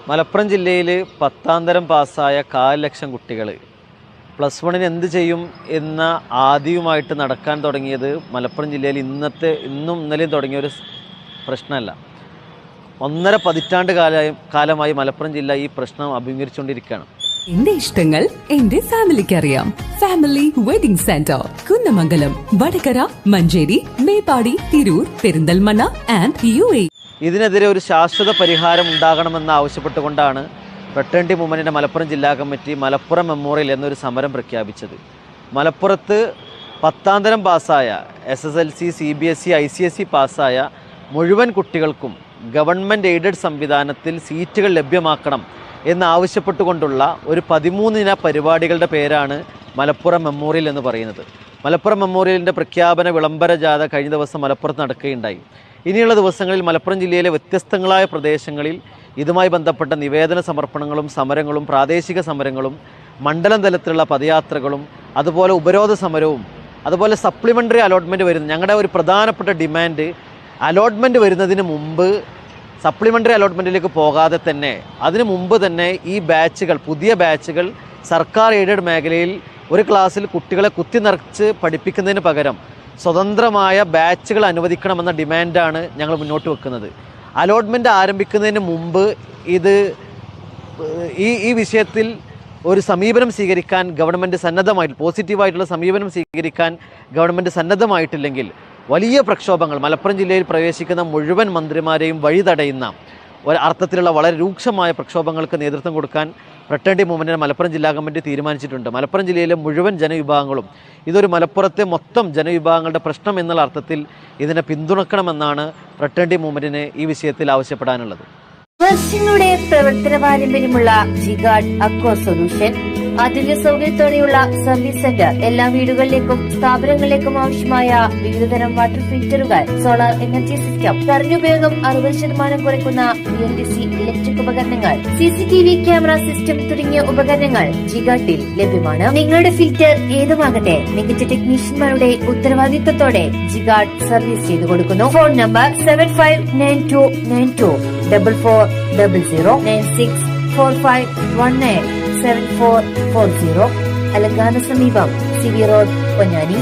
മലപ്പുറം ജില്ലയിൽ 10ാം തരം പാസ്സായ 1,00,000 കുട്ടികൾ പ്ലസ് വണ്ണിന് എന്ത് ചെയ്യും എന്ന ആദ്യവുമായിട്ട് നടക്കാൻ തുടങ്ങിയത് മലപ്പുറം ജില്ലയിൽ ഇന്നും ഇന്നലെയും തുടങ്ങിയ ഒരു പ്രശ്നമല്ല. 1.5 പതിറ്റാണ്ട് കാലമായി മലപ്പുറം ജില്ല ഈ പ്രശ്നം അഭിമുഖീകരിച്ചുകൊണ്ടിരിക്കുകയാണ്. എന്റെ ഇഷ്ടങ്ങൾ എന്റെ ഫാമിലിക്ക് അറിയാം. Family wedding centre, Kunnamangalam, Vadakara, Manjeri, Meppadi, Tirur, Perinthalmanna and UAE. ഇതിനെതിരെ ഒരു ശാശ്വത പരിഹാരം ഉണ്ടാകണമെന്ന് ആവശ്യപ്പെട്ടുകൊണ്ടാണ് ഫ്രട്ടേണിറ്റി മൂവ്മെൻറ്റിൻ്റെ മലപ്പുറം ജില്ലാ കമ്മിറ്റി മലപ്പുറം മെമ്മോറിയൽ എന്നൊരു സമരം പ്രഖ്യാപിച്ചത്. മലപ്പുറത്ത് 10ാം തരം പാസ്സായ SSLC, CBSE, ICSE പാസ്സായ മുഴുവൻ കുട്ടികൾക്കും ഗവൺമെൻറ് എയ്ഡഡ് സംവിധാനത്തിൽ സീറ്റുകൾ ലഭ്യമാക്കണം എന്നാവശ്യപ്പെട്ടുകൊണ്ടുള്ള ഒരു 13 ഇന പരിപാടികളുടെ പേരാണ് മലപ്പുറം മെമ്മോറിയൽ എന്ന് പറയുന്നത്. മലപ്പുറം മെമ്മോറിയലിൻ്റെ പ്രഖ്യാപന വിളംബര ജാഥ കഴിഞ്ഞ ദിവസം മലപ്പുറത്ത് നടക്കുകയുണ്ടായി. ഇനിയുള്ള ദിവസങ്ങളിൽ മലപ്പുറം ജില്ലയിലെ വ്യത്യസ്തങ്ങളായ പ്രദേശങ്ങളിൽ ഇതുമായി ബന്ധപ്പെട്ട നിവേദന സമർപ്പണങ്ങളും സമരങ്ങളും പ്രാദേശിക സമരങ്ങളും മണ്ഡലം തലത്തിലുള്ള പദയാത്രകളും അതുപോലെ ഉപരോധ സമരവും അതുപോലെ സപ്ലിമെൻ്ററി അലോട്ട്മെൻറ്റ് വരുന്നു. ഞങ്ങളുടെ ഒരു പ്രധാനപ്പെട്ട ഡിമാൻഡ് അലോട്ട്മെൻറ്റ് വരുന്നതിന് മുമ്പ് സപ്ലിമെൻ്ററി അലോട്ട്മെൻറ്റിലേക്ക് പോകാതെ തന്നെ അതിനു മുമ്പ് തന്നെ ഈ ബാച്ചുകൾ, പുതിയ ബാച്ചുകൾ സർക്കാർ എയ്ഡഡ് മേഖലയിൽ ഒരു ക്ലാസ്സിൽ കുട്ടികളെ കുത്തി നിറച്ച് പഠിപ്പിക്കുന്നതിന് പകരം സ്വതന്ത്രമായ ബാച്ചുകൾ അനുവദിക്കണമെന്ന ഡിമാൻഡാണ് ഞങ്ങൾ മുന്നോട്ട് വെക്കുന്നത്. അലോട്ട്മെൻറ്റ് ആരംഭിക്കുന്നതിന് മുമ്പ് ഈ വിഷയത്തിൽ ഒരു സമീപനം സ്വീകരിക്കാൻ ഗവൺമെൻറ് പോസിറ്റീവായിട്ടുള്ള സമീപനം സ്വീകരിക്കാൻ ഗവൺമെൻറ് സന്നദ്ധമായിട്ടില്ലെങ്കിൽ വലിയ പ്രക്ഷോഭങ്ങൾ, മലപ്പുറം ജില്ലയിൽ പ്രവേശിക്കുന്ന മുഴുവൻ മന്ത്രിമാരെയും വഴിതടയുന്ന ഒരർത്ഥത്തിലുള്ള വളരെ രൂക്ഷമായ പ്രക്ഷോഭങ്ങൾക്ക് നേതൃത്വം കൊടുക്കാൻ ഫ്രട്ടേണിറ്റി മൂവ്മെൻറ്റിന് മലപ്പുറം ജില്ലാ കമ്മിറ്റി തീരുമാനിച്ചിട്ടുണ്ട്. മലപ്പുറം ജില്ലയിലെ മുഴുവൻ ജനവിഭാഗങ്ങളും ഇതൊരു മലപ്പുറത്തെ മൊത്തം ജനവിഭാഗങ്ങളുടെ പ്രശ്നം എന്നുള്ള അർത്ഥത്തിൽ ഇതിനെ പിന്തുണക്കണമെന്നാണ് ഫ്രട്ടേണിറ്റി മൂവ്മെൻറ്റിന് ഈ വിഷയത്തിൽ ആവശ്യപ്പെടാനുള്ളത്. വർഷങ്ങളുടെ പ്രവർത്തന പാരമ്പര്യമുള്ള ജിഗാർഡ് അക്വ സൊല്യൂഷൻ ആധുനിക സൗകര്യത്തോടെയുള്ള സർവീസ് സെന്റർ, എല്ലാ വീടുകളിലേക്കും സ്ഥാപനങ്ങളിലേക്കും ആവശ്യമായ വിവിധതരം വാട്ടർ ഫിൽറ്ററുകൾ, സോളാർ എനർജി സിസ്റ്റം, കറന്റ് ഉപയോഗം 60% കുറയ്ക്കുന്ന BLDC ഇലക്ട്രിക് ഉപകരണങ്ങൾ, CCTV ക്യാമറ സിസ്റ്റം തുടങ്ങിയ ഉപകരണങ്ങൾ ജിഗാർഡിൽ ലഭ്യമാണ്. നിങ്ങളുടെ ഫിൽറ്റർ ഏതുമാകട്ടെ, മികച്ച ടെക്നീഷ്യന്മാരുടെ ഉത്തരവാദിത്തത്തോടെ ജിഗാർഡ് സർവീസ് ചെയ്തു കൊടുക്കുന്നു. Phone number 7592924400 9645187440. അലങ്കാന സമീപം CB റോഡ്, പൊന്നാനി.